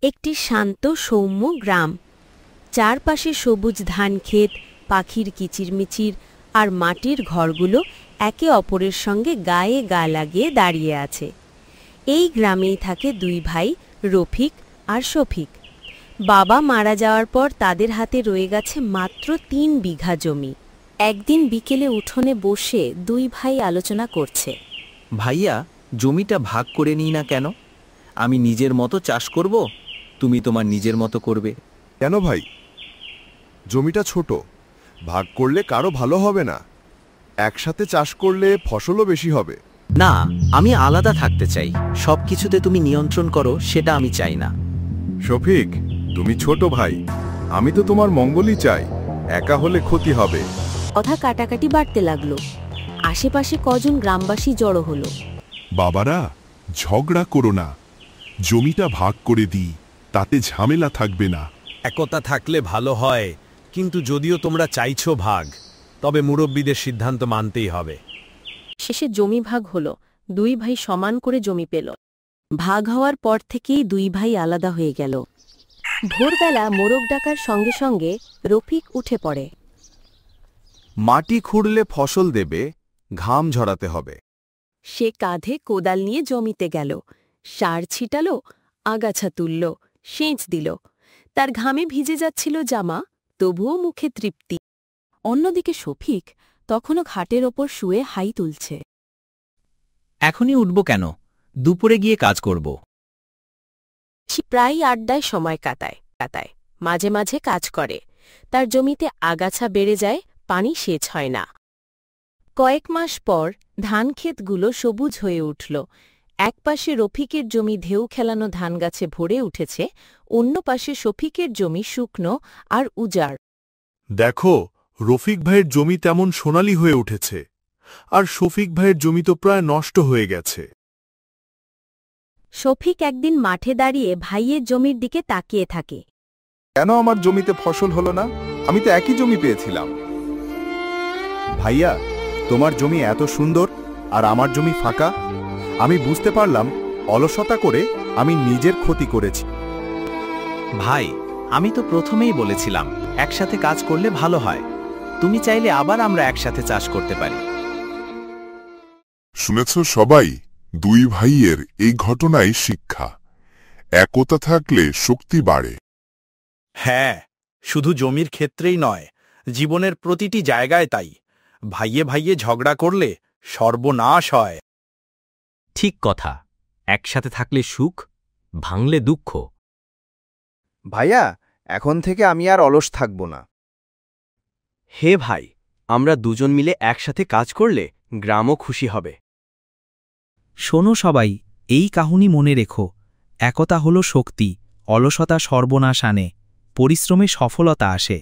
একটি শান্ত সৌম্য গ্রাম। চারপাশে সবুজ ধানক্ষেত, পাখির কিচিরমিচির আর মাটির ঘরগুলো একে অপরের সঙ্গে গায়ে গা লাগিয়ে দাঁড়িয়ে আছে। এই গ্রামেই থাকে দুই ভাই, রফিক আর শফিক। বাবা মারা যাওয়ার পর তাদের হাতে রয়ে গেছে মাত্র ৩ বিঘা জমি। একদিন বিকেলে উঠোনে বসে দুই ভাই আলোচনা করছে। ভাইয়া, জমিটা ভাগ করে নিই না কেন? আমি নিজের মতো চাষ করব, তুমি তোমার নিজের মতো করবে। কেন ভাই? জমিটা ছোট, ভাগ করলে কারো ভালো হবে না। একসাথে চাষ করলে ফসলও বেশি হবে। না, আমি আলাদা থাকতে চাই। সব কিছুতে তুমি নিয়ন্ত্রণ করো, সেটা আমি চাই না। শফিক, তুমি ছোট ভাই, আমি তো তোমার মঙ্গলই চাই। একা হলে ক্ষতি হবে। কথা কাটাকাটি বাড়তে লাগলো। আশেপাশে কজন গ্রামবাসী জড়ো হলো। বাবারা, ঝগড়া করো না, জমিটা ভাগ করে দিই, তাতে ঝামেলা থাকবে না। একতা থাকলে ভালো হয়, কিন্তু যদিও তোমরা চাইছো ভাগ, তবে মুরব্বীদের সিদ্ধান্ত মানতেই হবে। শেষে জমি ভাগ হলো। দুই ভাই সমান করে জমি পেল। ভাগ হওয়ার পর থেকেই দুই ভাই আলাদা হয়ে গেল। ভোরবেলা মোরগ ডাকার সঙ্গে সঙ্গে রফিক উঠে পড়ে। মাটি খুঁড়লে ফসল দেবে, ঘাম ঝরাতে হবে। সে কাঁধে কোদাল নিয়ে জমিতে গেল, সার ছিটাল, আগাছা তুলল, সেচ দিল। তার ঘামে ভিজে যাচ্ছিল জামা, তবুও মুখে তৃপ্তি। অন্যদিকে শফিক তখনও ঘাটের ওপর শুয়ে হাই তুলছে। এখনই উঠব কেন? দুপুরে গিয়ে কাজ করব। সে প্রায় আড্ডায় সময় কাটায়। মাঝে মাঝে কাজ করে। তার জমিতে আগাছা বেড়ে যায়, পানি সেচ হয় না। কয়েক মাস পর ধানক্ষেতগুলো সবুজ হয়ে উঠল। একপাশে রফিকের জমি ঢেউ খেলানো ধানগাছে ভরে উঠেছে, অন্য পাশে শফিকের জমি শুকনো আর উজাড়। দেখো, রফিক ভাইয়ের জমি তেমন সোনালি হয়ে উঠেছে, আর শফিক ভাইয়ের জমি তো প্রায় নষ্ট হয়ে গেছে। শফিক একদিন মাঠে দাঁড়িয়ে ভাইয়ের জমির দিকে তাকিয়ে থাকে। কেন আমার জমিতে ফসল হলো না? আমি তো একই জমি পেয়েছিলাম। ভাইয়া, তোমার জমি এত সুন্দর আর আমার জমি ফাঁকা। আমি বুঝতে পারলাম, অলসতা করে আমি নিজের ক্ষতি করেছি। ভাই, আমি তো প্রথমেই বলেছিলাম একসাথে কাজ করলে ভালো হয়। তুমি চাইলে আবার আমরা একসাথে চাষ করতে পারি। শুনেছ সবাই, দুই ভাইয়ের এই ঘটনাই শিক্ষা। একতা থাকলে শক্তি বাড়ে। হ্যাঁ, শুধু জমির ক্ষেত্রেই নয়, জীবনের প্রতিটি জায়গায় তাই। ভাইয়ে ভাইয়ে ঝগড়া করলে সর্বনাশ হয়। ঠিক কথা, একসাথে থাকলে সুখ, ভাঙলে দুঃখ। ভাইয়া, এখন থেকে আমি আর অলস থাকব না। হে ভাই, আমরা দুজন মিলে একসাথে কাজ করলে গ্রামও খুশি হবে। শোনো সবাই, এই কাহিনী মনে রেখো। একতা হলো শক্তি, অলসতা সর্বনাশ আনে, পরিশ্রমে সফলতা আসে।